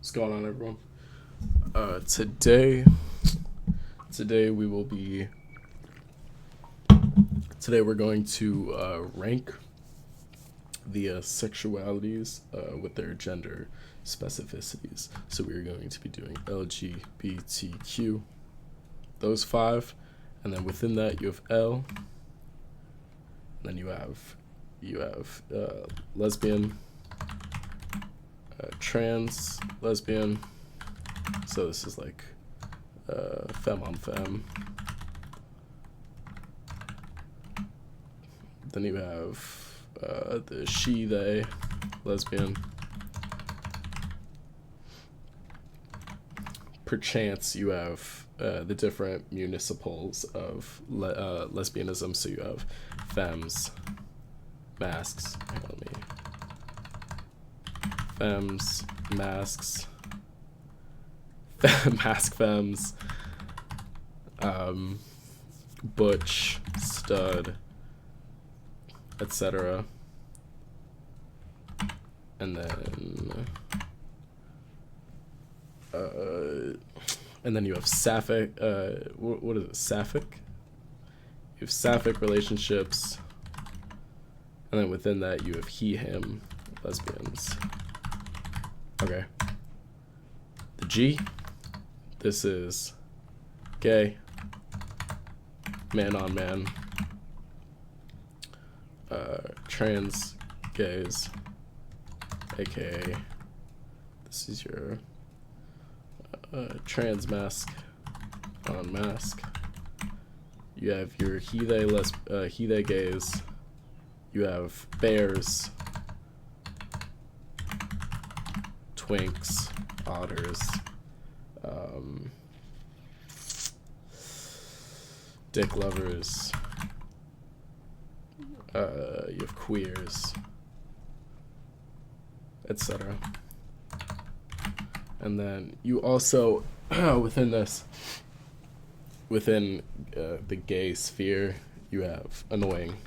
What's going on, everyone? Today we will be. Today we're going to rank the sexualities with their gender specificities. So we're going to be doing lgbtq, those five, and then within that you have L. And then you have lesbian, trans lesbian. So this is like femme on femme. Then you have the she, they, lesbian. Perchance you have the different municipals of lesbianism. So you have femmes, masks. Hang on, femmes, masks, mask femmes, butch, stud, etc. And then you have sapphic. What is it? Sapphic. You have sapphic relationships, and then within that you have he, him, lesbians. Okay. The G. This is gay, man on man, trans gays, aka this is your trans mask on mask. You have your he they gays. You have bears, twinks, otters, dick lovers. You have queers, etc. And then you also within the gay sphere, you have annoying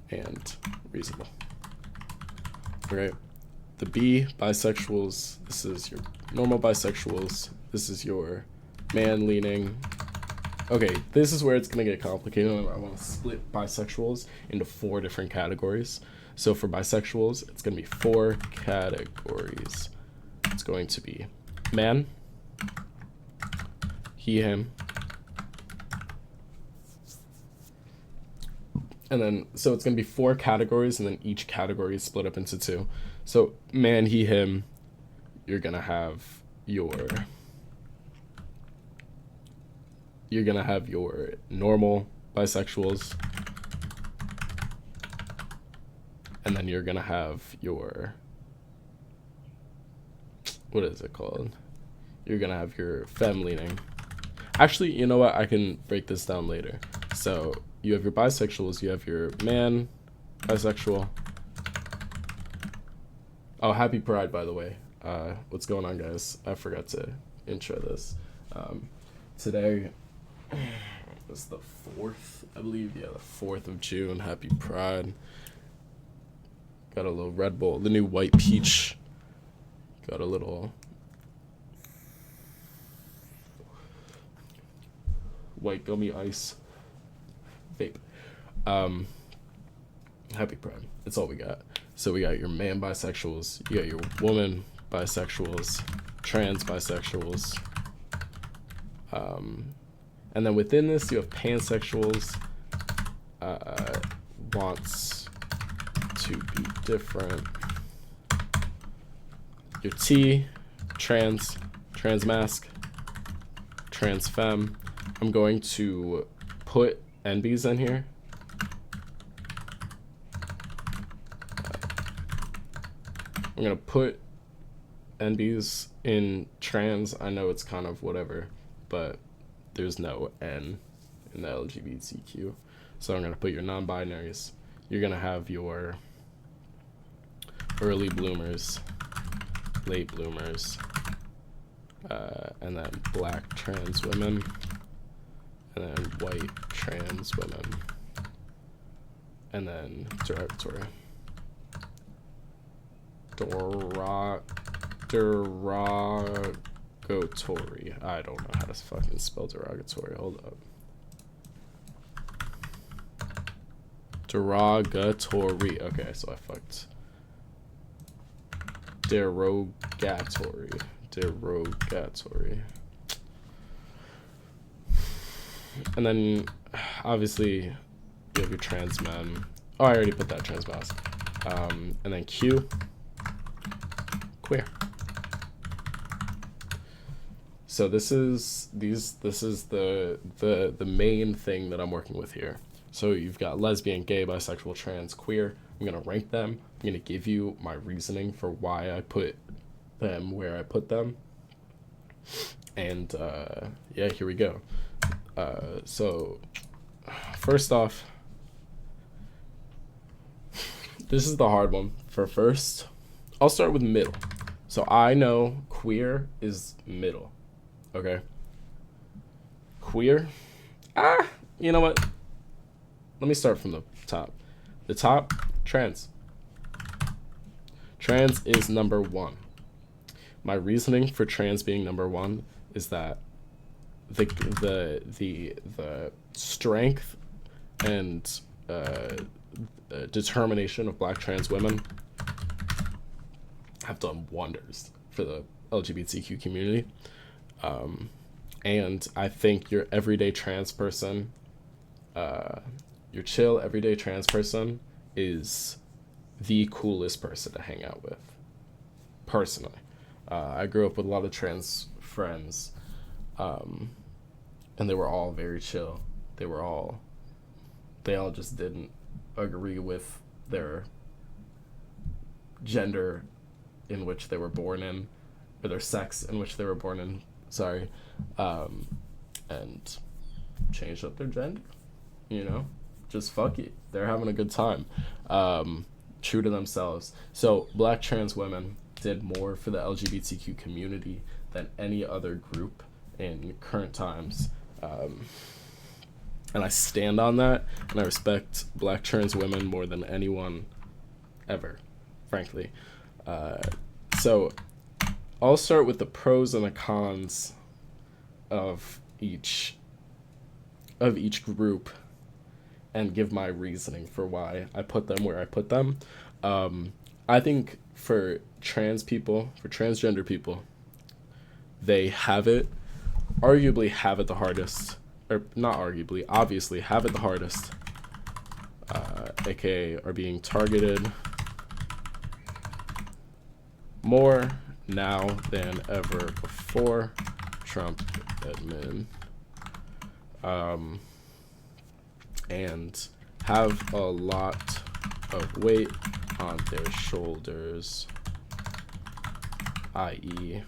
and reasonable. Okay. The B, bisexuals. This is your normal bisexuals. This is your man leaning. Okay, this is where it's gonna get complicated. I want to split bisexuals into 4 different categories. So for bisexuals, it's gonna be 4 categories. It's going to be man, he, him, and then so it's gonna be 4 categories, and then each category is split up into 2. So man, he, him, you're gonna have your normal bisexuals, and then you're gonna have your, what is it called? You're gonna have your femme leaning. Actually, you know what? I can break this down later. So you have your bisexuals, you have your man bisexual. Oh, happy Pride, by the way. What's going on, guys? I forgot to intro this. Today was the 4th, I believe. Yeah, the 4th of June. Happy Pride. Got a little Red Bull, the new white peach. Got a little white gummy ice vape. Happy Pride. That's all we got. So we got your man bisexuals, you got your woman bisexuals, trans bisexuals, and then within this you have pansexuals. Wants to be different. Your T, trans mask, trans femme. I'm going to put NBs in here. I'm gonna put NBs in trans. I know it's kind of whatever, but there's no N in the LGBTQ. So I'm gonna put your non-binaries. You're gonna have your early bloomers, late bloomers, and then black trans women, and then white trans women, and then derogatory. derogatory. I don't know how to fucking spell derogatory. Hold up. Derogatory. Okay, so I fucked. Derogatory. And then, obviously, you have your trans men. Oh, I already put that trans mask. And then Q, queer. So this is the main thing that I'm working with here. So you've got lesbian, gay, bisexual, trans, queer. I'm gonna rank them. I'm gonna give you my reasoning for why I put them where I put them. And yeah, here we go. So first off, this is the hard one. For first, I'll start with middle. So I know queer is middle. Okay. Queer. You know what? Let me start from the top. The top, trans. Trans is number 1. My reasoning for trans being number 1 is that the strength and determination of Black trans women have done wonders for the LGBTQ community. And I think your everyday trans person, your chill everyday trans person is the coolest person to hang out with, personally. I grew up with a lot of trans friends, and they were all very chill. They all just didn't agree with their gender in which they were born in, or their sex in which they were born in, and changed up their gender, just fuck it. They're having a good time, true to themselves. So Black trans women did more for the LGBTQ community than any other group in current times. And I stand on that, and I respect Black trans women more than anyone ever, frankly. So I'll start with the pros and the cons of each group and give my reasoning for why I put them where I put them. I think for trans people, for transgender people, they arguably have it the hardest, or not arguably, obviously have it the hardest, aka are being targeted more now than ever before. Trump admin. And have a lot of weight on their shoulders, i.e.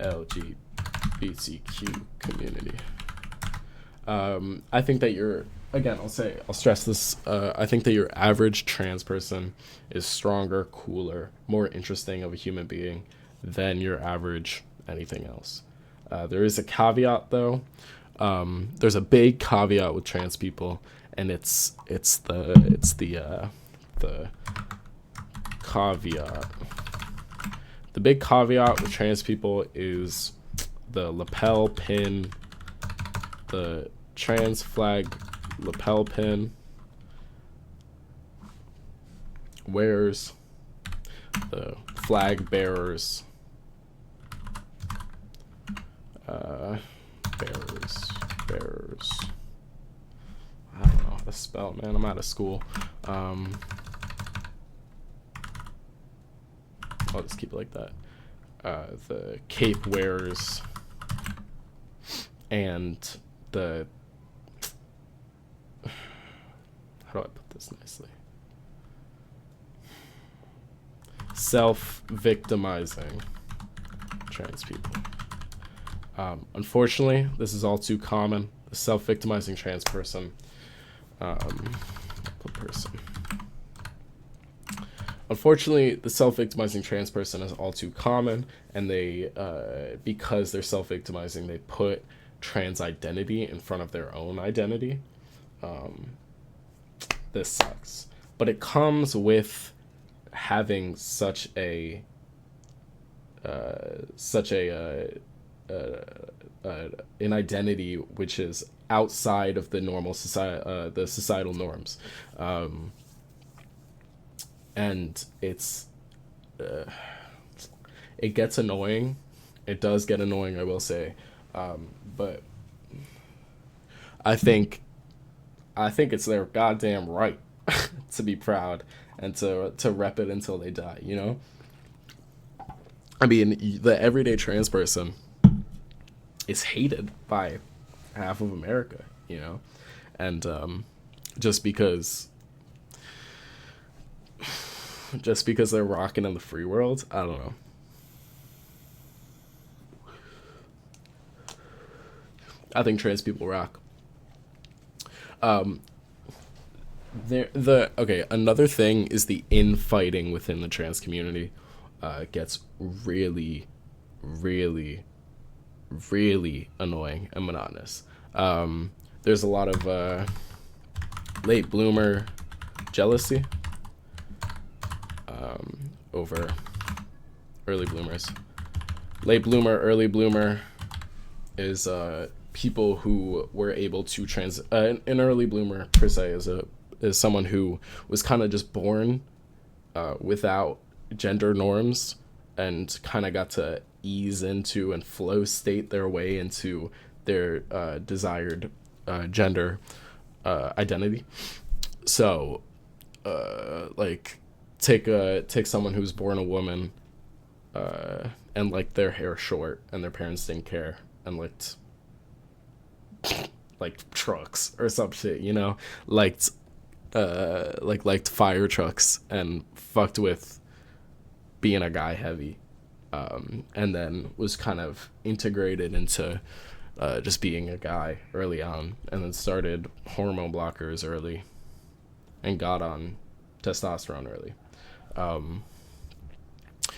LGBTQ community. I think that I'll stress this, I think that your average trans person is stronger, cooler, more interesting of a human being than your average anything else. There is a caveat though. There's a big caveat with trans people, and it's the caveat. The big caveat with trans people is the lapel pin, the trans flag lapel pin wears, the flag bearers, bearers. I don't know how to spell, man. I'm out of school. I'll just keep it like that. The cape wearers and the, how do I put this nicely? Self-victimizing trans people. Unfortunately, this is all too common. The self-victimizing trans person. Unfortunately, the self-victimizing trans person is all too common, and they, because they're self-victimizing, they put trans identity in front of their own identity. This sucks. But it comes with having such a such an identity which is outside of the normal society, the societal norms, and it gets annoying. It does get annoying, I will say, but I think it's their goddamn right to be proud and to rep it until they die. You know, I mean, the everyday trans person is hated by half of America. You know, and just because they're rocking in the free world, I don't know. I think trans people rock. Okay, another thing is the infighting within the trans community gets really, really, really annoying and monotonous. There's a lot of late bloomer jealousy over early bloomers. Late bloomer, early bloomer is people who were able to an early bloomer per se is someone who was kind of just born without gender norms and kind of got to ease into and flow state their way into their desired gender identity. So like take someone who's born a woman and like their hair short and their parents didn't care and liked trucks or some shit, you know, liked fire trucks and fucked with being a guy heavy, and then was kind of integrated into just being a guy early on, and then started hormone blockers early and got on testosterone early.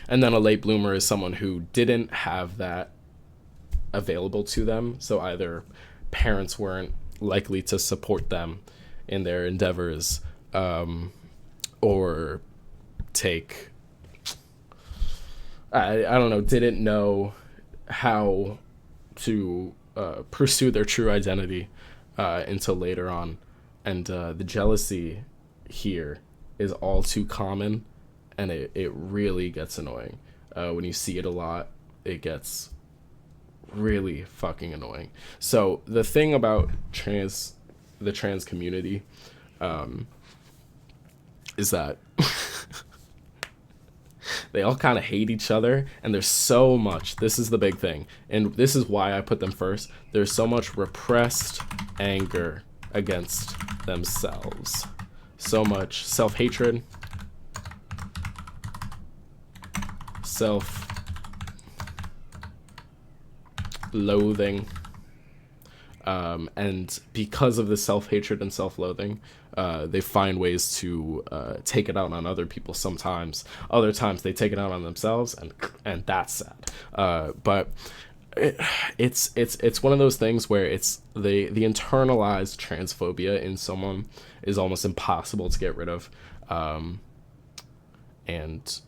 And then a late bloomer is someone who didn't have that available to them, so either parents weren't likely to support them in their endeavors, or take I don't know, didn't know how to pursue their true identity until later on. And the jealousy here is all too common, and it really gets annoying. When you see it a lot, it gets really fucking annoying. So the thing about the trans community is that they all kind of hate each other, and there's so much, this is the big thing, and this is why I put them first, there's so much repressed anger against themselves, so much self-hatred, self-loathing, and because of the self-hatred and self-loathing, they find ways to take it out on other people sometimes. Other times they take it out on themselves, and that's sad. But it's one of those things where it's the internalized transphobia in someone is almost impossible to get rid of, and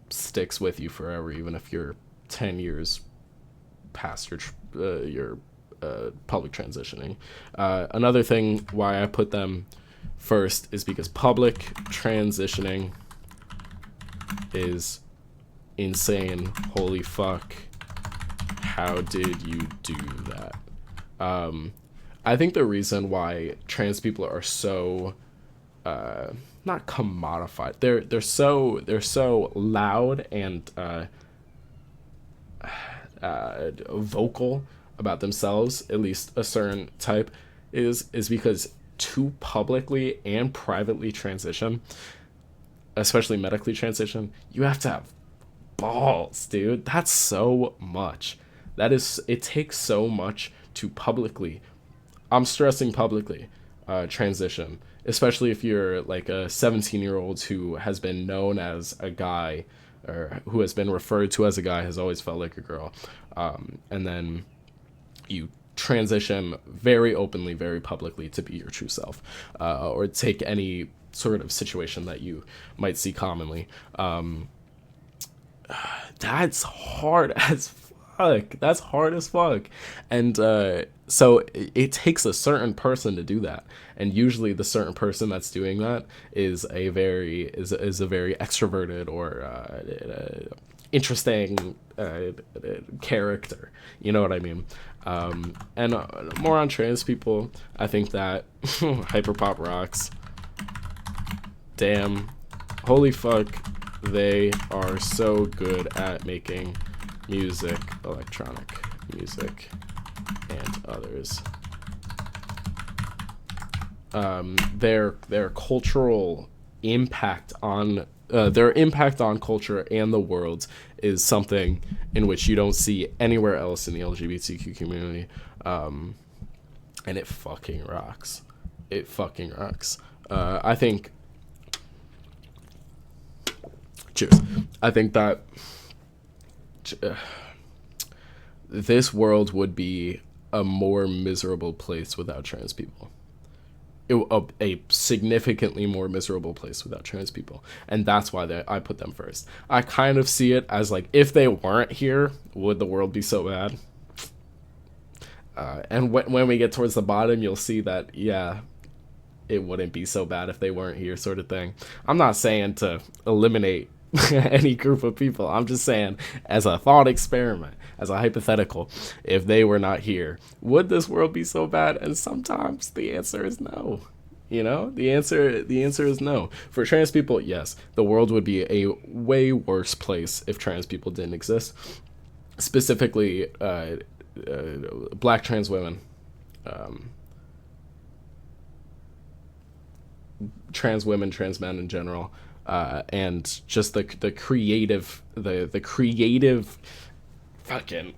sticks with you forever, even if you're 10 years past your public transitioning. Another thing why I put them first is because public transitioning is insane. Holy fuck. How did you do that? I think the reason why trans people are so not commodified, they're so loud and vocal about themselves, at least a certain type, is because to publicly and privately transition, especially medically transition, you have to have balls, dude. That's so much. It takes so much to publicly, I'm stressing publicly, transition, especially if you're like a 17-year-old who has been known as a guy, or who has been referred to as a guy, has always felt like a girl, and then you transition very openly, very publicly to be your true self, or take any sort of situation that you might see commonly. That's hard as fuck. That's hard as fuck. And so it takes a certain person to do that. And usually the certain person that's doing that is a very extroverted or interesting character. You know what I mean? And more on trans people, I think that hyperpop rocks. Damn. Holy fuck. They are so good at making music, electronic music, and others. Their cultural impact on culture and the world is something in which you don't see anywhere else in the LGBTQ community, and it fucking rocks. It fucking rocks. I think. Cheers. I think that this world would be a more miserable place without trans people. A significantly more miserable place without trans people. And that's why I put them first. I kind of see it as like, if they weren't here, would the world be so bad? And when we get towards the bottom, you'll see that, yeah, it wouldn't be so bad if they weren't here, sort of thing. I'm not saying to eliminate any group of people. I'm just saying, as a thought experiment, as a hypothetical, if they were not here, would this world be so bad? And sometimes the answer is no. You know, the answer is no. For trans people, yes, the world would be a way worse place if trans people didn't exist. Specifically, black trans women, trans women, trans men in general. And just the creative fucking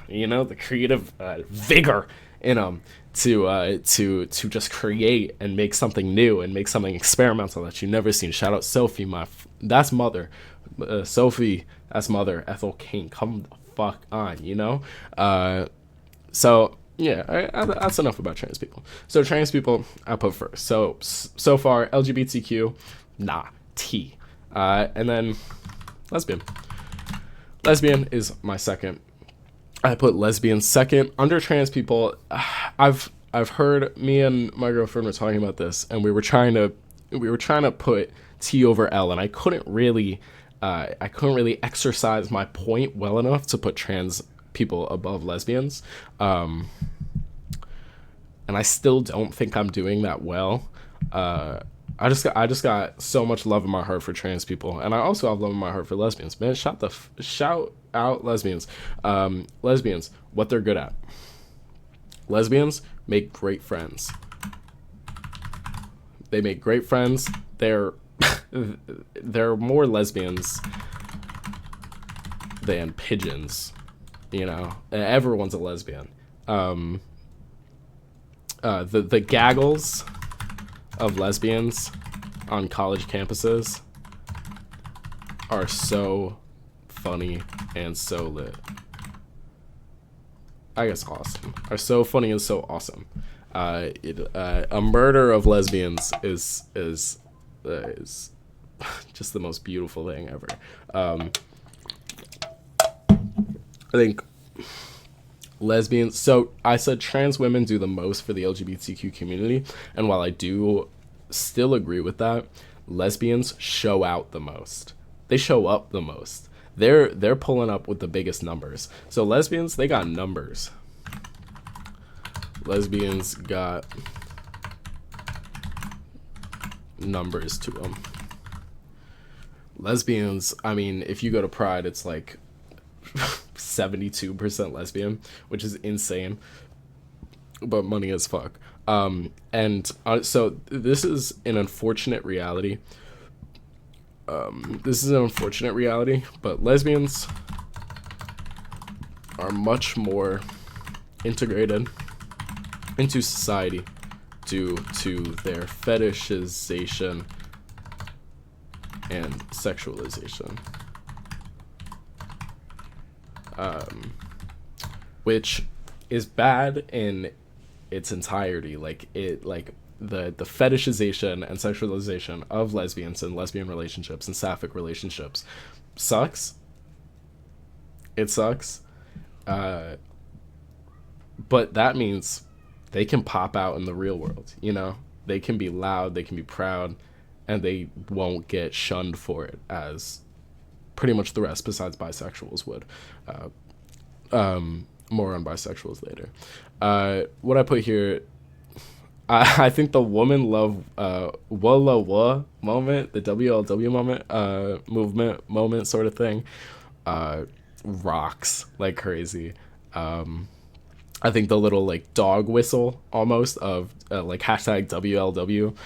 you know, the creative vigor in them to just create and make something new and make something experimental that you've never seen. Shout out Sophie, that's mother, Sophie, that's mother, Ethel King, come the fuck on, you know. So yeah, that's enough about trans people. So trans people I put first. So far LGBTQ, nah, T. And then lesbian. Lesbian is my second. I put lesbian second. Under trans people, I've heard, me and my girlfriend were talking about this, and we were trying to put T over L, and I couldn't really exercise my point well enough to put trans people above lesbians. And I still don't think I'm doing that well. I just got so much love in my heart for trans people, and I also have love in my heart for lesbians. Man, shout out lesbians. Lesbians, what they're good at. Lesbians make great friends. They make great friends. They're more lesbians than pigeons. You know, everyone's a lesbian. The gaggles of lesbians on college campuses are so funny and so lit. I guess awesome. Are so funny and so awesome. A murder of lesbians is just the most beautiful thing ever. I think lesbians, so I said trans women do the most for the LGBTQ community, and while I do still agree with that, lesbians show out the most. They show up the most. They're pulling up with the biggest numbers. So lesbians, they got numbers. Lesbians got numbers to them. Lesbians, I mean, if you go to Pride, it's like 72% lesbian, which is insane, but money as fuck. So this is an unfortunate reality. But lesbians are much more integrated into society due to their fetishization and sexualization. Which is bad in its entirety. Like the fetishization and sexualization of lesbians and lesbian relationships and sapphic relationships sucks. It sucks. But that means they can pop out in the real world, you know? They can be loud, they can be proud, and they won't get shunned for it as pretty much the rest besides bisexuals would. More on bisexuals later. What I put here, I think the woman love walla wa moment, the WLW movement sort of thing, rocks like crazy. I think the little like dog whistle almost of like hashtag WLW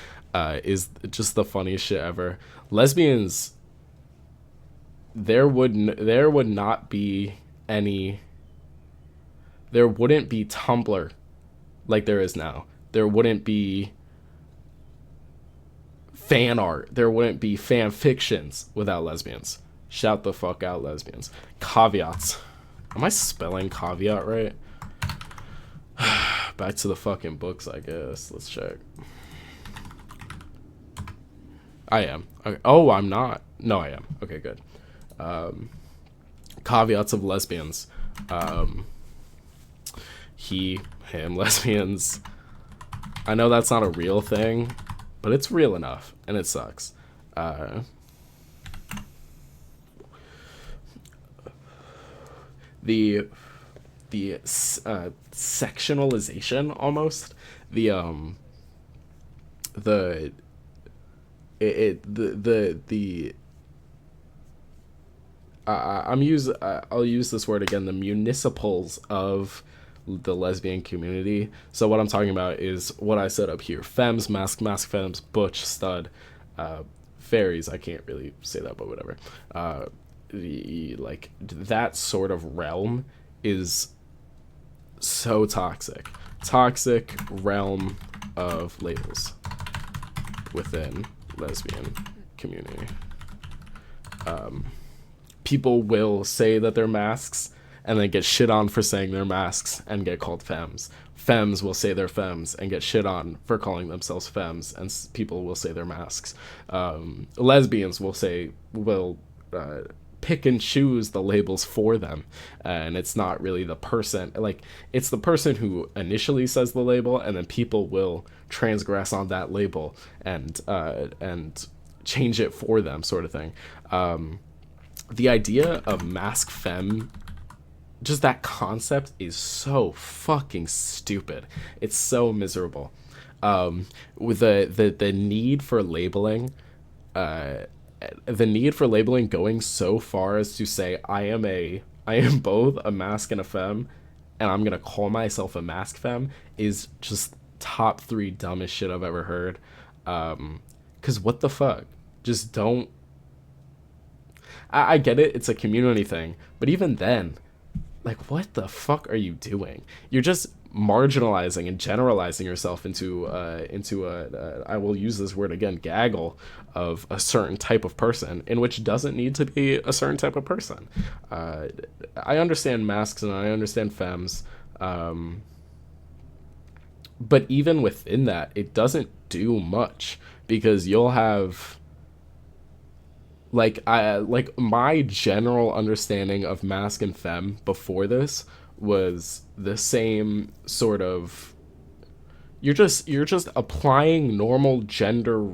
is just the funniest shit ever. Lesbians, there wouldn't be Tumblr like there is now. There wouldn't be fan art. There wouldn't be fan fictions without lesbians. Shout the fuck out, lesbians. Caveats. Am I spelling caveat right? Back to the fucking books, I guess. Let's check. I am. Okay. Oh, I'm not. No, I am. Okay, good. Caveats of lesbians. He, him, lesbians. I know that's not a real thing, but it's real enough, and it sucks. The sectionalization almost, I'll use this word again, the municipals of the lesbian community. So what I'm talking about is what I said up here: femmes, mask femmes, butch, stud, fairies. I can't really say that, but whatever. Like that sort of realm is so toxic realm of labels within lesbian community. People will say that they're masks and then get shit on for saying they're masks and get called femmes. Femmes will say they're femmes and get shit on for calling themselves femmes, and people will say they're masks. Lesbians will pick and choose the labels for them, and it's not really the person, like it's the person who initially says the label, and then people will transgress on that label and change it for them, sort of thing. The idea of mask femme, just that concept is so fucking stupid. It's so miserable. With the need for labeling, going so far as to say I am both a mask and a femme, and I'm gonna call myself a mask femme, is just top 3 dumbest shit I've ever heard. 'Cause what the fuck? Just don't. I get it, it's a community thing, but even then, like, what the fuck are you doing? You're just marginalizing and generalizing yourself into I will use this word again, gaggle of a certain type of person, in which doesn't need to be a certain type of person. I understand masks and I understand femmes, but even within that, it doesn't do much, because you'll have like my general understanding of mask and femme before this was the same sort of, you're just applying normal gender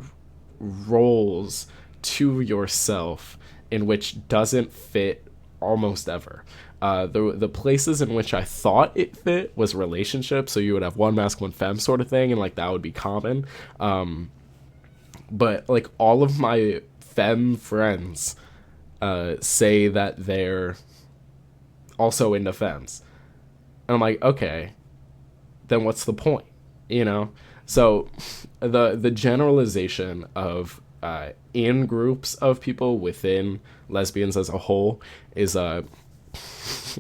roles to yourself, in which doesn't fit almost ever. The places in which I thought it fit was relationships, so you would have one mask, one femme sort of thing, and like that would be common. But like all of my femme friends say that they're also into femmes, and I'm like, okay, then what's the point, you know? So the generalization of in groups of people within lesbians as a whole is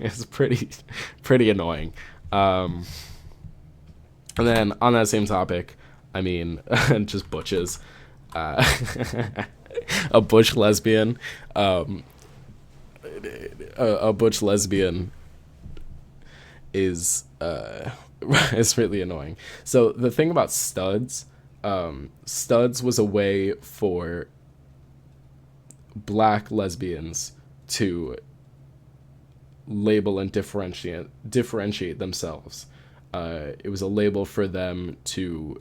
is pretty annoying. And then on that same topic, I mean, just butches. A butch lesbian, a butch lesbian is is really annoying. So the thing about studs, studs was a way for black lesbians to label and differentiate themselves. It was a label for them to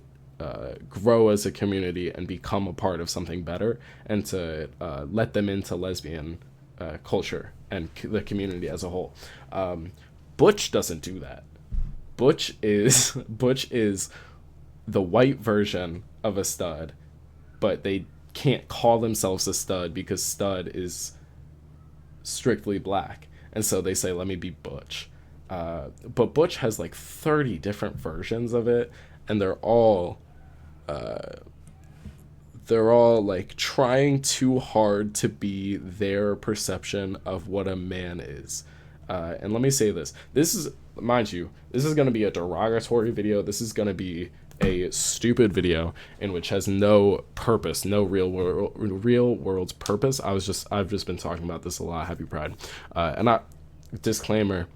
grow as a community and become a part of something better, and to let them into lesbian culture and the community as a whole. Butch doesn't do that. Butch is the white version of a stud, but they can't call themselves a stud because stud is strictly black, and so they say, let me be butch. But butch has like 30 different versions of it, and they're all like trying too hard to be their perception of what a man is. And let me say this is, mind you, this is going to be a derogatory video. This is going to be a stupid video in which has no purpose, no real world's purpose. I've just been talking about this a lot. Happy Pride. And disclaimer,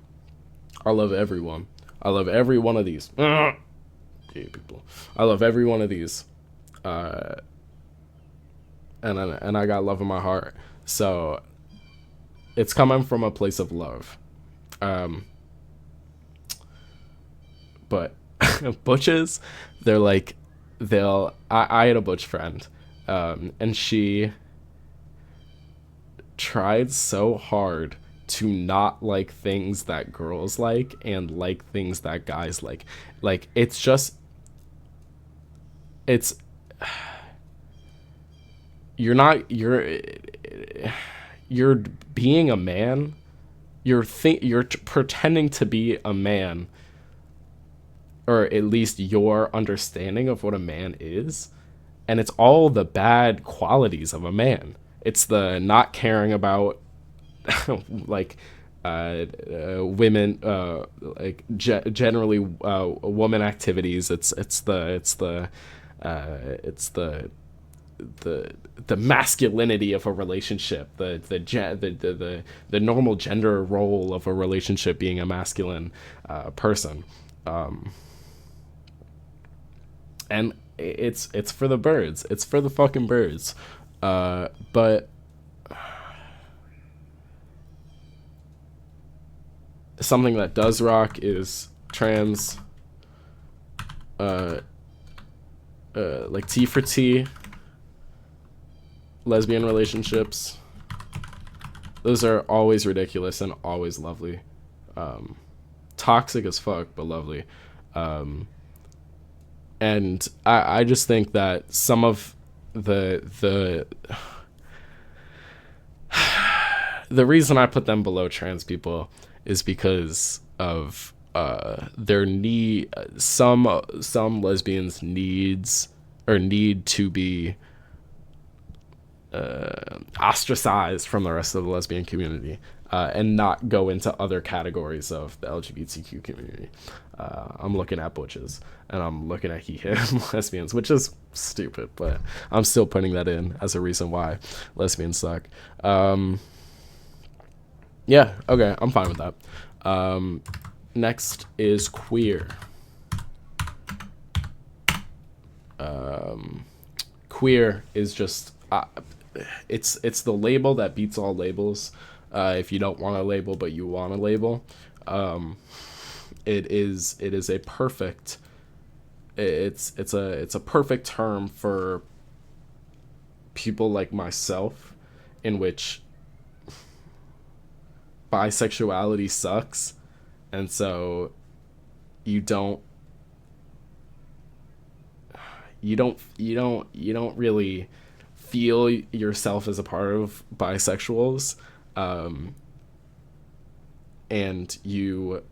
I love everyone. I love every one of these. Gay people. I love every one of these. And I got love in my heart. So it's coming from a place of love. But butches, they're like, I had a butch friend, and she tried so hard to not like things that girls like and like things that guys like. Like, you're being a man, you're pretending to be a man, or at least your understanding of what a man is, and it's all the bad qualities of a man. It's the not caring about like women, like generally woman activities. It's the masculinity of a relationship, the normal gender role of a relationship being a masculine person. And it's for the birds. It's for the fucking birds. But something that does rock is trans, like T for T, lesbian relationships. Those are always ridiculous and always lovely. Toxic as fuck, but lovely. And I just think that some of the reason I put them below trans people is because of their need. Some lesbians need to be ostracized from the rest of the lesbian community, and not go into other categories of the LGBTQ community. I'm looking at butches, and I'm looking at he/him lesbians, which is stupid, but I'm still putting that in as a reason why lesbians suck. Yeah, okay, I'm fine with that. Next is queer. Queer is just it's the label that beats all labels. If you don't want a label but you want a label, it is a perfect it's a perfect term for people like myself, in which bisexuality sucks, and so you don't really feel yourself as a part of bisexuals, and you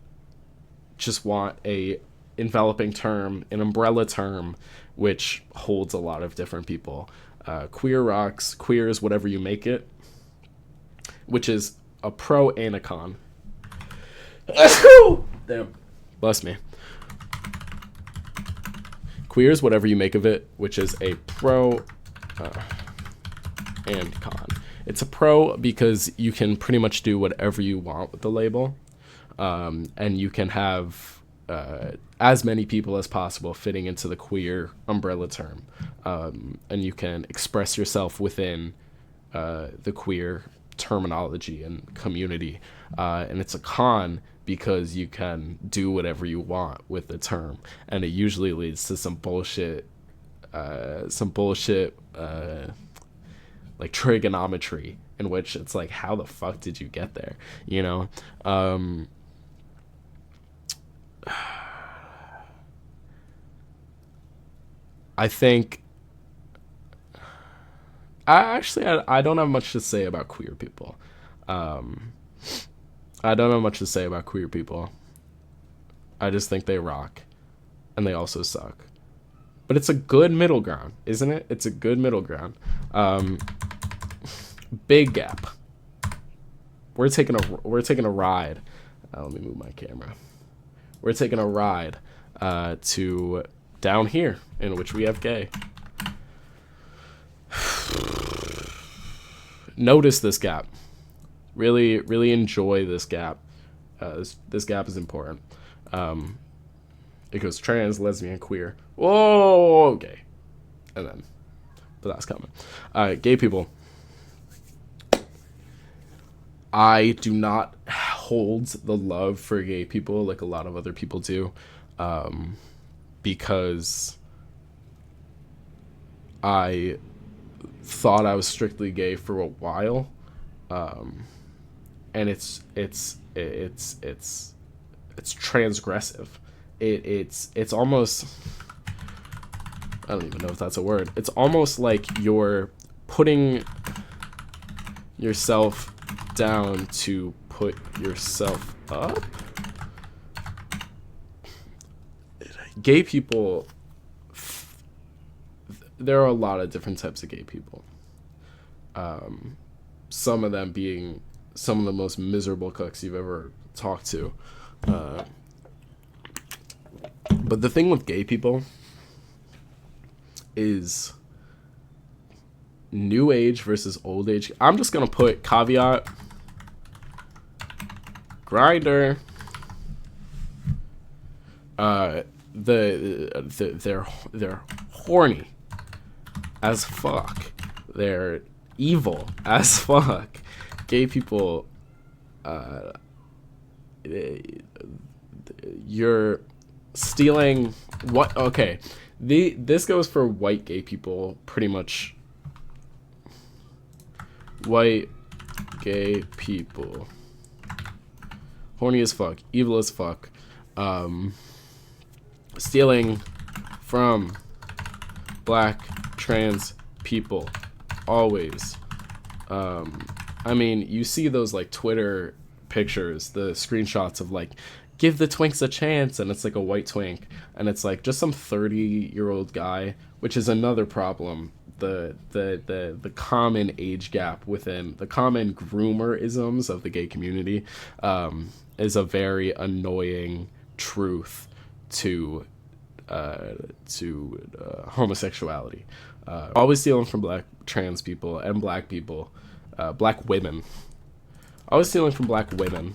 just want a enveloping term, an umbrella term, which holds a lot of different people. Queer rocks. Queer is whatever you make it, which is a pro and a con. Damn, bless me. Queer is whatever you make of it, which is a pro and con. It's a pro because you can pretty much do whatever you want with the label, and you can have as many people as possible fitting into the queer umbrella term, and you can express yourself within the queer terminology and community, and it's a con because you can do whatever you want with the term, and it usually leads to some bullshit like trigonometry, in which it's like, how the fuck did you get there, you know? I think I don't have much to say about queer people. I don't have much to say about queer people. I just think they rock, and they also suck. But it's a good middle ground, isn't it? It's a good middle ground. Big gap. We're taking a ride. Let me move my camera. We're taking a ride to down here, in which we have gay. Notice this gap. Really, really enjoy this gap. This gap is important. It goes trans, lesbian, queer. Whoa, gay. And then, but that's coming. Gay people. I do not hold the love for gay people like a lot of other people do, because I thought I was strictly gay for a while, and it's transgressive. It's almost, I don't even know if that's a word. It's almost like you're putting yourself down to put yourself up. Gay people, there are a lot of different types of gay people. Some of them being some of the most miserable cucks you've ever talked to. But the thing with gay people is new age versus old age. I'm just gonna put caveat. Grinder. They're horny as fuck. They're evil as fuck. Gay people, you're stealing what? Okay, this goes for white gay people pretty much. White gay people, horny as fuck, evil as fuck, stealing from black trans people always. I mean, you see those like Twitter pictures, the screenshots of like, give the twinks a chance, and it's like a white twink, and it's like just some 30-year-old guy, which is another problem. The common age gap within the common groomer-isms of the gay community is a very annoying truth to homosexuality. Always stealing from black trans people and black people, black women. Always stealing from black women.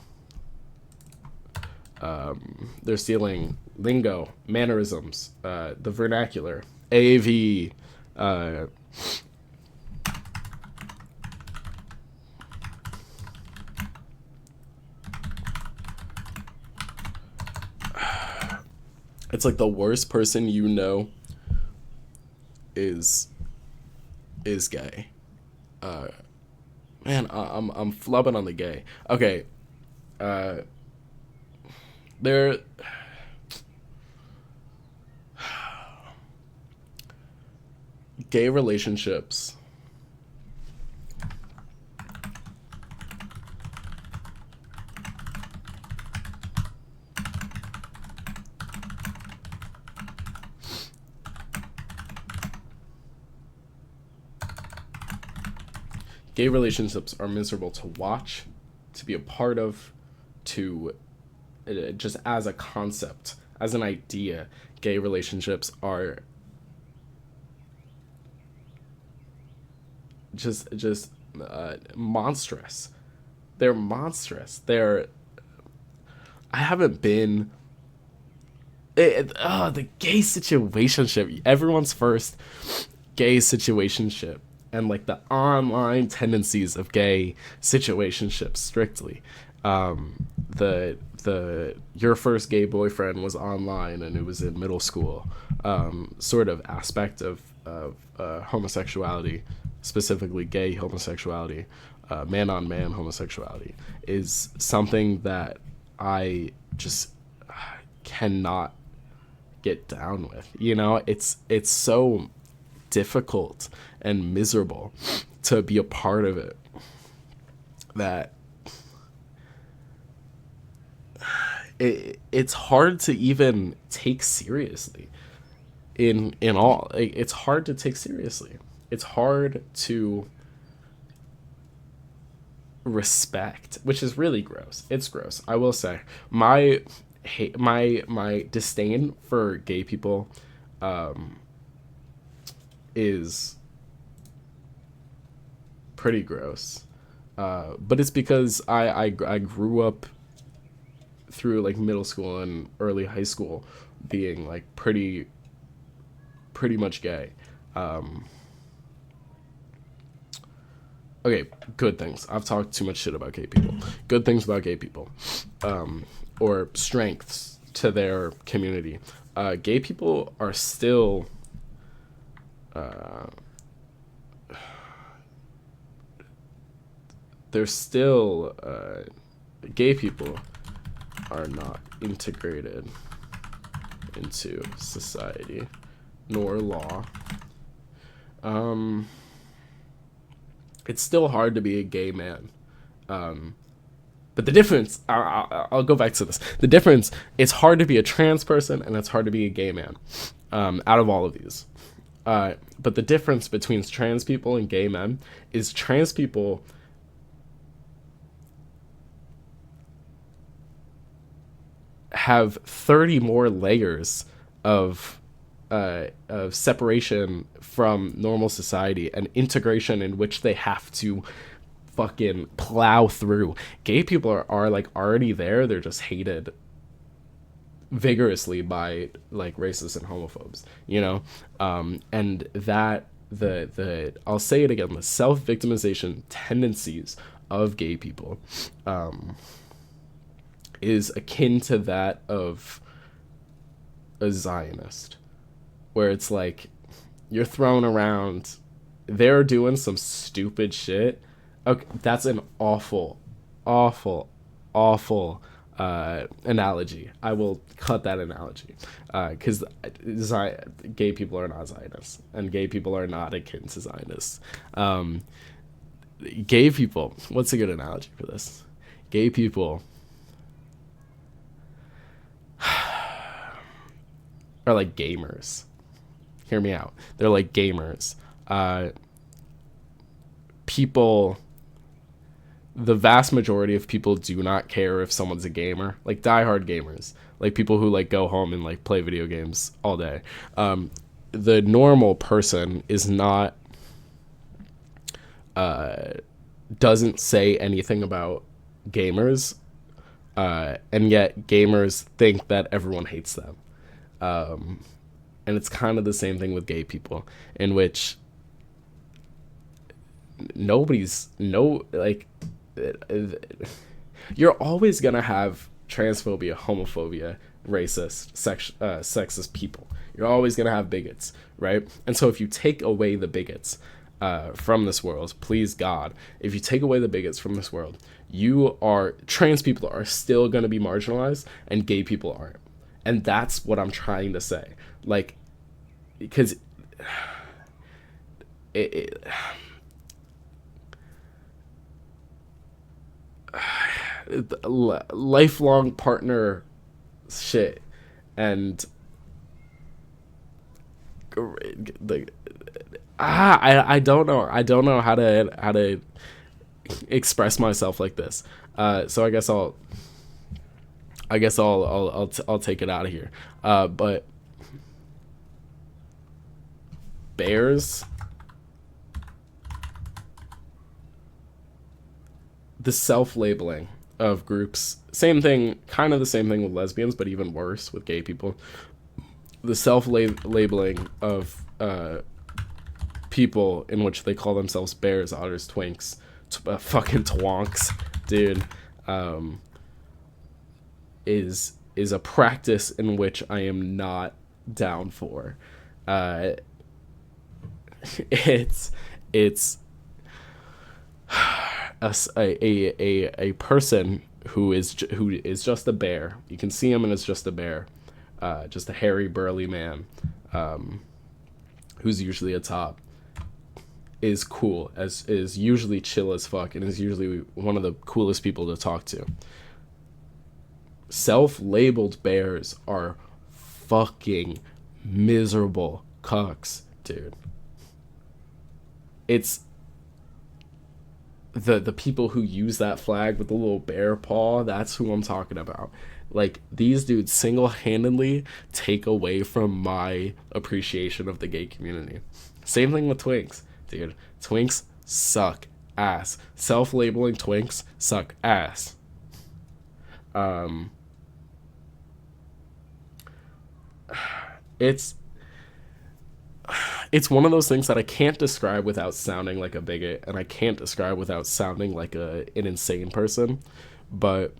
They're stealing lingo, mannerisms, the vernacular, AAV. It's like the worst person you know is gay. Man, I'm flubbing on the gay. Okay. There. Gay relationships. Gay relationships are miserable to watch, to be a part of, to just as a concept, as an idea. Gay relationships are just monstrous. They're monstrous. I haven't been The gay situationship, everyone's first gay situationship, and like the online tendencies of gay situationships strictly. The your first gay boyfriend was online and it was in middle school, sort of aspect of homosexuality, specifically gay homosexuality, man on man homosexuality, is something that I just cannot get down with. You know, it's so difficult and miserable to be a part of it that it's hard to even take seriously. In all, it's hard to take seriously. It's hard to respect, which is really gross. It's gross, I will say. My disdain for gay people is pretty gross, but it's because I grew up through like middle school and early high school being like pretty much gay. Okay, good things. I've talked too much shit about gay people. Good things about gay people, or strengths to their community. Gay people are still they're still gay people are not integrated into society nor law. It's still hard to be a gay man. But the difference, I'll go back to this. The difference, it's hard to be a trans person and it's hard to be a gay man, out of all of these. But the difference between trans people and gay men is trans people have 30 more layers of separation from normal society and integration in which they have to fucking plow through. Gay people are like already there. They're just hated vigorously by like racists and homophobes, you know? And that the I'll say it again, the self-victimization tendencies of gay people is akin to that of a Zionist, where it's like you're thrown around, they're doing some stupid shit. Okay, that's an awful analogy. I will cut that analogy, because gay people are not Zionists, and gay people are not akin to Zionists. Gay people, what's a good analogy for this? Gay people are like gamers. Hear me out. They're like gamers. People, the vast majority of people do not care if someone's a gamer. Like diehard gamers. Like people who like go home and like play video games all day. The normal person is not, doesn't say anything about gamers. And yet gamers think that everyone hates them. And it's kind of the same thing with gay people, in which you're always gonna have transphobia, homophobia, racist, sexist people. You're always gonna have bigots, right? And so if you take away the bigots from this world, please God, if you take away the bigots from this world, trans people are still gonna be marginalized and gay people aren't. And that's what I'm trying to say. Like, because lifelong partner shit and like I don't know how to express myself like this. So I guess I'll take it out of here. But bears, the self-labeling of groups. Same thing, kind of the same thing with lesbians, but even worse with gay people. The self-labeling of people in which they call themselves bears, otters, twinks, fucking twonks, dude, is a practice in which I am not down for. It's a person who is just a bear. You can see him and it's just a bear, just a hairy burly man, who's usually a top, is cool, is usually chill as fuck, and is usually one of the coolest people to talk to. Self-labeled bears are fucking miserable cucks, dude. It's the people who use that flag with the little bear paw. That's who I'm talking about. Like, these dudes single-handedly take away from my appreciation of the gay community. Same thing with twinks, dude. Twinks suck ass. Self-labeling twinks suck ass. It's one of those things that I can't describe without sounding like a bigot, and I can't describe without sounding like an insane person. But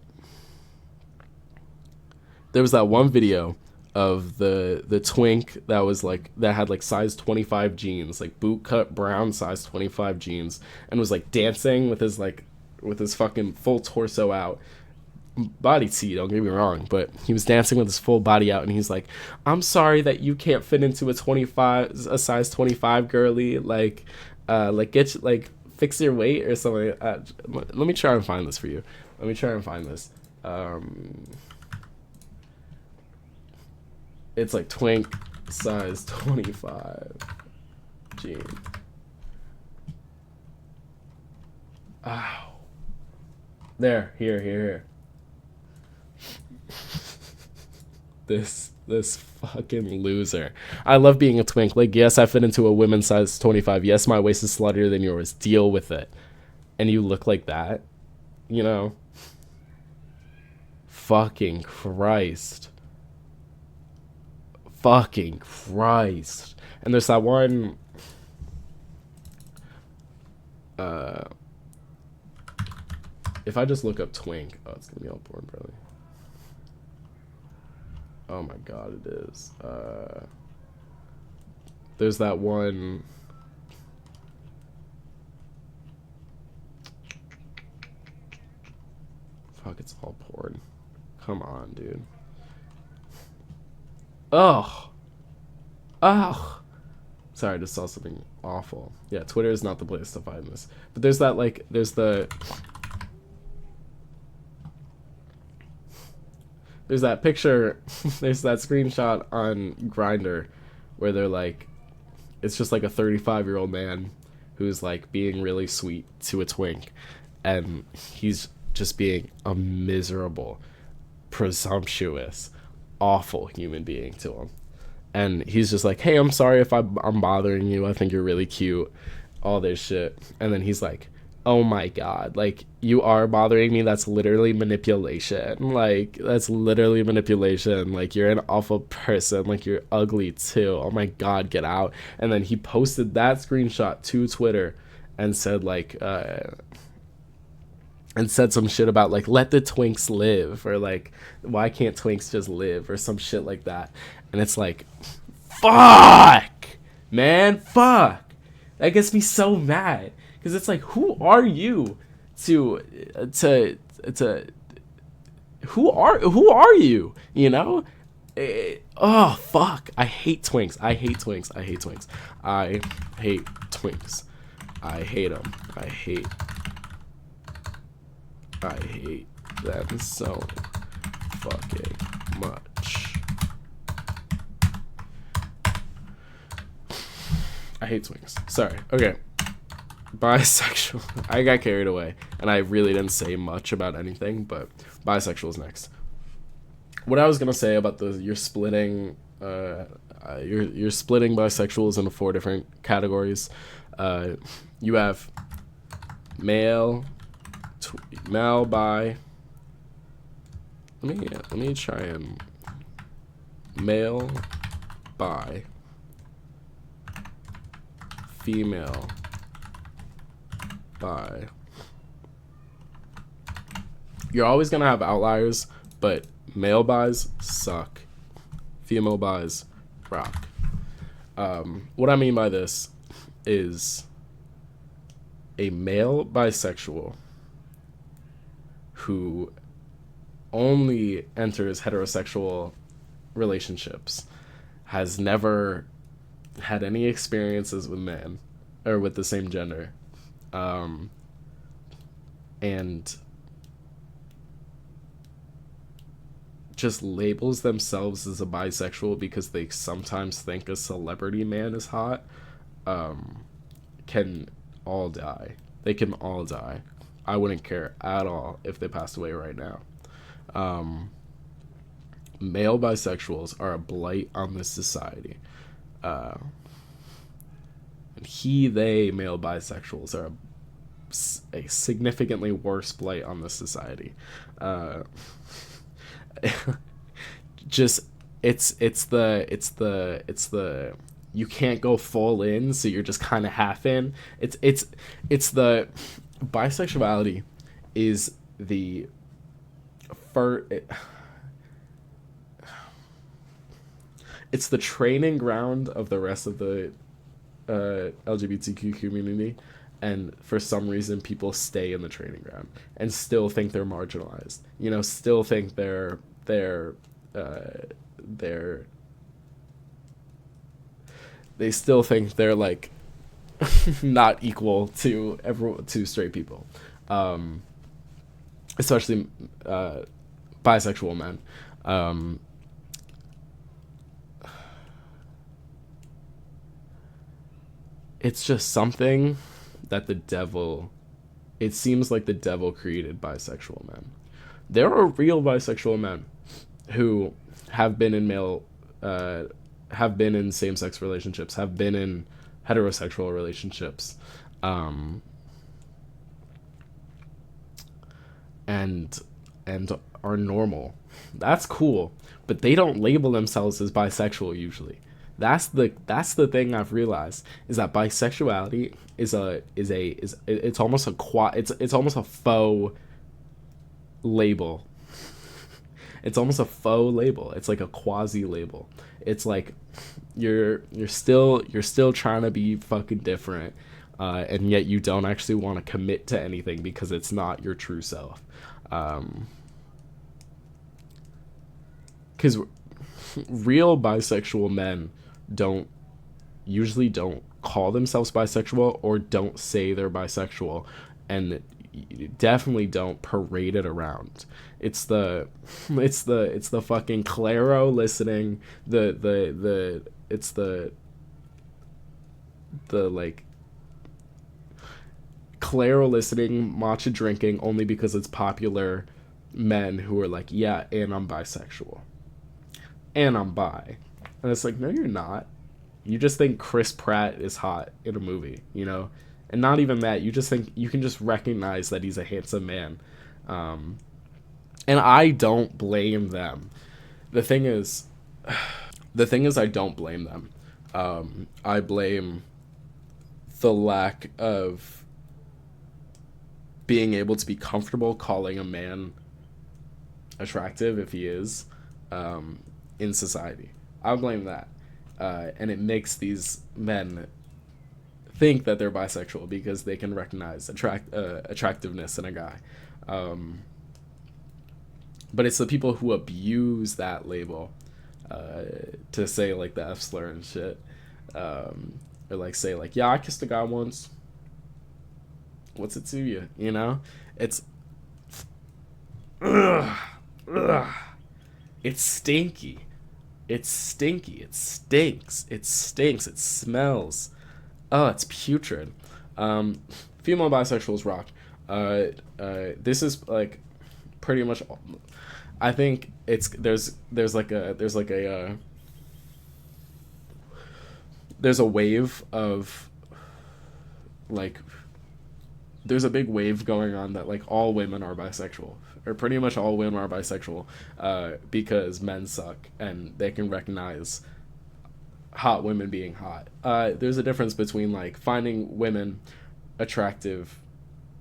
there was that one video of the twink that was like, that had like size 25 jeans, like boot cut brown size 25 jeans, and was like dancing with his fucking full torso out. Body tee, don't get me wrong, but he was dancing with his full body out, and he's like, I'm sorry that you can't fit into a size 25 girly, like get, like, fix your weight or something. Let me try and find this for you. It's like twink size 25 jean. Ow. There, here. This fucking loser. I love being a twink. Like, yes, I fit into a women's size 25. Yes, my waist is sluttier than yours. Deal with it. And you look like that, you know? Fucking Christ. And there's that one, if I just look up twink, oh, it's gonna be all porn, probably. Oh my god, it is. There's that one. Fuck, it's all porn. Come on, dude. Ugh. Sorry, I just saw something awful. Yeah, Twitter is not the place to find this. But there's that, like, there's that picture, there's that screenshot on Grindr where they're like, it's just like a 35-year-old man who's like being really sweet to a twink, and he's just being a miserable, presumptuous, awful human being to him. And he's just like, hey, I'm sorry if I'm bothering you. I think you're really cute. All this shit. And then he's like, oh my god, like, you are bothering me. That's literally manipulation. Like, that's literally manipulation. Like, you're an awful person. Like, you're ugly too. Oh my god, get out. And then he posted that screenshot to Twitter and said, like, and said some shit about, like, let the twinks live, or like, why can't twinks just live, or some shit like that. And it's like, fuck, man, fuck. That gets me so mad, because it's like, who are you who are you, you know? Oh fuck, I hate twinks. I hate twinks. I hate them. I hate them so fucking much. I hate twinks. Sorry. Okay. Bisexual. I got carried away, and I really didn't say much about anything, but bisexual is next. What I was gonna say about you're splitting bisexuals into 4 different categories. You have male, bi, let me try and male, bi, female, bi. You're always gonna have outliers, but male bis suck. Female bis rock. What I mean by this is a male bisexual who only enters heterosexual relationships has never had any experiences with men or with the same gender, and just labels themselves as a bisexual because they sometimes think a celebrity man is hot, can all die. They can all die. I wouldn't care at all if they passed away right now. Male bisexuals are a blight on this society. And they male bisexuals are a significantly worse blight on this society. Just it's the you can't go full in, so you're just kind of half in. It's the bisexuality is the it's the training ground of the rest of the LGBTQ community, and for some reason people stay in the training ground and still think they're marginalized. You know, still think they're they still think they're like not equal to straight people, especially bisexual men. It's just something that it seems like the devil created bisexual men. There are real bisexual men who have been in same-sex relationships, have been in heterosexual relationships, and are normal. That's cool, but they don't label themselves as bisexual usually. That's the thing I've realized, is that bisexuality is it's almost a faux label. It's almost a faux label. It's like a quasi label. It's like you're still trying to be fucking different, and yet you don't actually want to commit to anything because it's not your true self. Because real bisexual men usually don't call themselves bisexual, or don't say they're bisexual, and definitely don't parade it around. It's the fucking Claro listening, it's the like Claro listening, matcha drinking only because it's popular men who are like, yeah, and I'm bisexual, and I'm bi. And it's like, no, you're not. You just think Chris Pratt is hot in a movie, you know? And not even that. You just think you can just recognize that he's a handsome man. And I don't blame them. The thing is I don't blame them. I blame the lack of being able to be comfortable calling a man attractive if he is, in society. I blame that. And it makes these men think that they're bisexual because they can recognize attractiveness in a guy. But it's the people who abuse that label, to say like the F slur and shit, or like say like, yeah, I kissed a guy once. What's it to you? You know, it's it's stinky. It's stinky. It stinks. It stinks. It smells. Oh, it's putrid. Female bisexuals rock. This is like pretty much. I think there's a wave of like there's a big wave going on that like all women are bisexual, or pretty much all women are bisexual, because men suck and they can recognize hot women being hot. There's a difference between like finding women attractive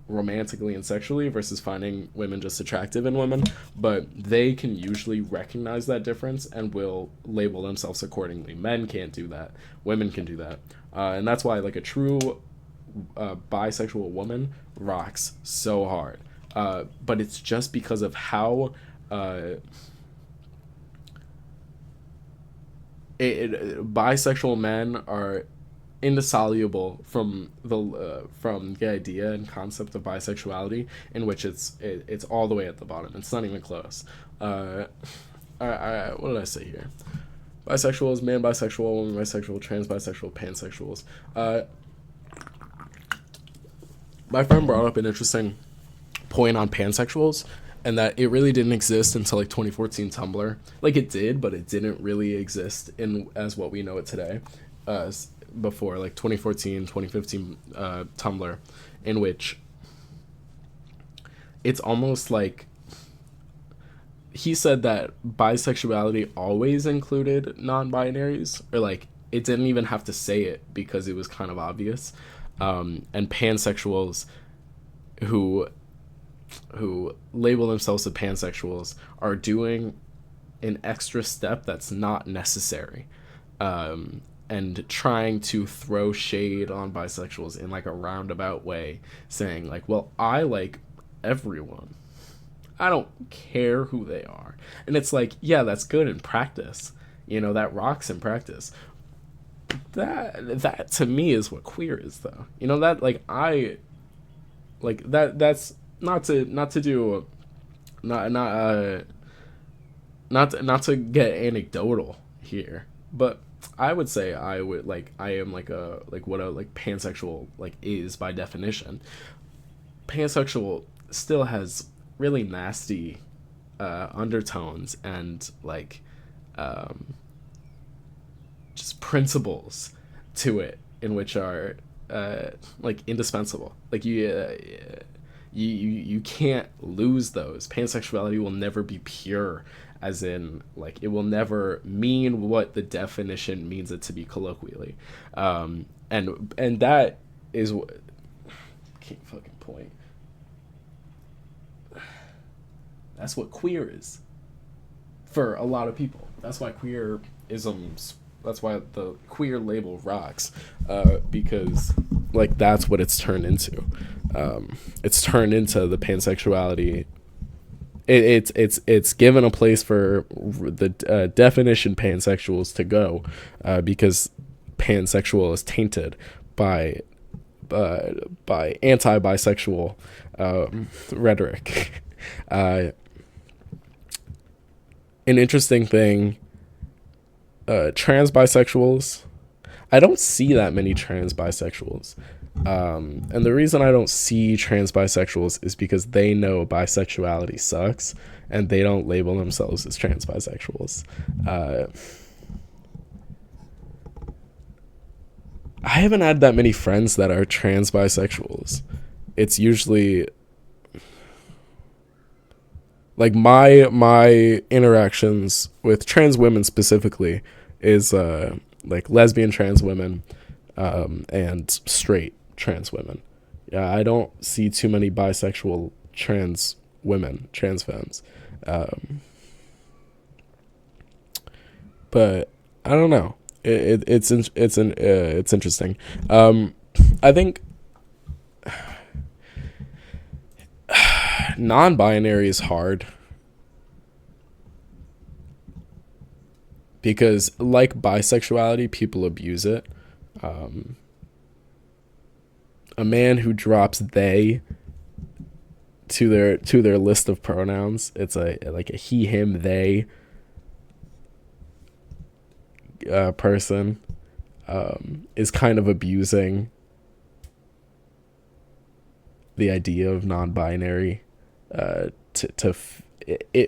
romantically and sexually versus finding women just attractive in women, but they can usually recognize that difference and will label themselves accordingly. Men can't do that. Women can do that. And that's why like a true bisexual woman rocks so hard. But it's just because of how bisexual men are indissoluble from the idea and concept of bisexuality, in which it's all the way at the bottom. It's not even close. What did I say here? Bisexuals, man bisexual, woman bisexual, trans bisexual, pansexuals. My friend brought up an interesting point on pansexuals, and that it really didn't exist until like 2014 Tumblr. Like it did, but it didn't really exist in as what we know it today. Before like 2014, 2015 Tumblr, in which it's almost like he said that bisexuality always included non-binaries, or like it didn't even have to say it because it was kind of obvious. And pansexuals who label themselves as pansexuals are doing an extra step that's not necessary, and trying to throw shade on bisexuals in like a roundabout way, saying like, well, I like everyone, I don't care who they are. And it's like, yeah, that's good in practice, that rocks in practice. That to me is what queer is, though. That like I like that's not to do not to get anecdotal here, but I would say I am like what a like pansexual like is by definition. Pansexual still has really nasty undertones and like just principles to it, in which are like indispensable. Like you can't lose those. Pansexuality will never be pure, as in like it will never mean what the definition means it to be colloquially. And that is what can't fucking point. That's what queer is for a lot of people. That's why that's why the queer label rocks, because like that's what it's turned into. It's turned into the pansexuality. It's given a place for the definition pansexuals to go, because pansexual is tainted by anti-bisexual rhetoric. An interesting thing. Trans bisexuals, I don't see that many trans bisexuals, and the reason I don't see trans bisexuals is because they know bisexuality sucks and they don't label themselves as trans bisexuals. I haven't had that many friends that are trans bisexuals. It's usually like my interactions with trans women specifically is like lesbian trans women, and straight trans women. Yeah, I don't see too many bisexual trans women, trans femmes. But I don't know. It's interesting. I think non-binary is hard because, like bisexuality, people abuse it. A man who drops they to their list of pronouns, it's like a he, him, they person, is kind of abusing the idea of non-binary, it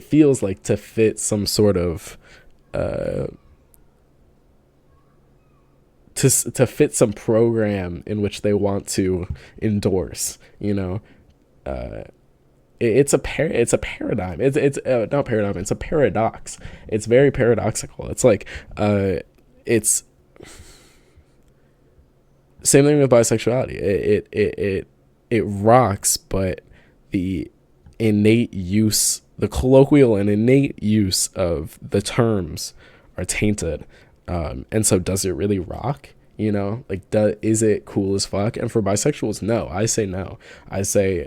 feels like to fit some sort of to fit some program in which they want to endorse, you know. It's a paradigm. It's not paradigm. It's a paradox. It's very paradoxical. It's like it's same thing with bisexuality. It rocks, but the colloquial and innate use of the terms are tainted. And so does it really rock? You know, like, is it cool as fuck? And for bisexuals, no. I say no. I say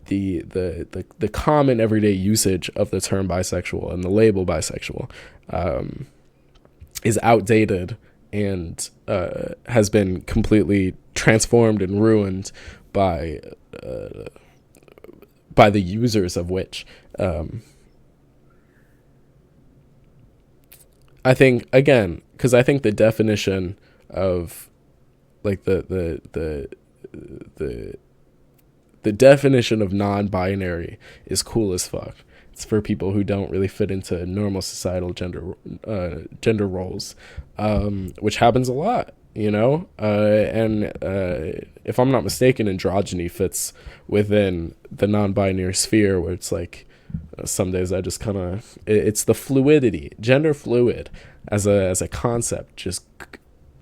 the common everyday usage of the term bisexual and the label bisexual is outdated and has been completely transformed and ruined by the users of which. I think, again, because I think the definition of like the definition of non-binary is cool as fuck. It's for people who don't really fit into normal societal gender roles, which happens a lot, you know. And if I'm not mistaken, androgyny fits within the non-binary sphere, where it's like some days I just kind of, it's the fluidity, gender fluid as a concept just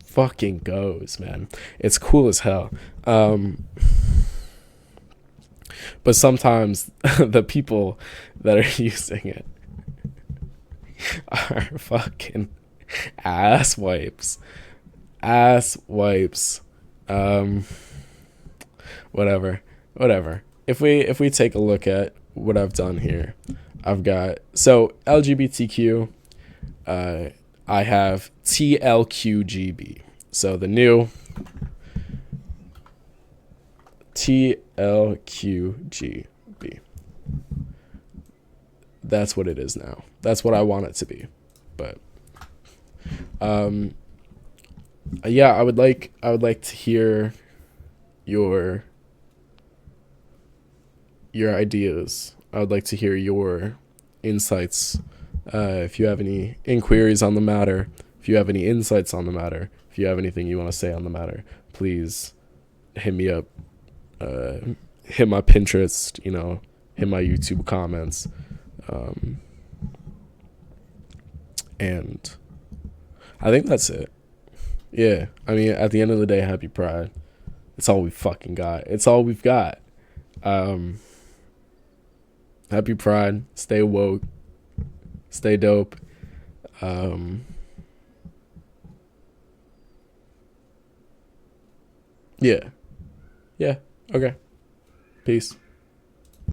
fucking goes, man. It's cool as hell. But sometimes the people that are using it are fucking ass wipes. Whatever. If we take a look at what I've done here, I've got, so LGBTQ, I have TLQGB. So the new TLQGB. That's what it is now. That's what I want it to be. But yeah, I would like to hear your ideas. I would like to hear your insights. If you have any inquiries on the matter, if you have any insights on the matter, if you have anything you want to say on the matter, please hit me up. Hit my Pinterest, you know, hit my YouTube comments. And I think that's it. Yeah, I mean, at the end of the day, happy Pride. It's all we fucking got. It's all we've got. Happy Pride. Stay woke. Stay dope. Yeah. Okay. Peace.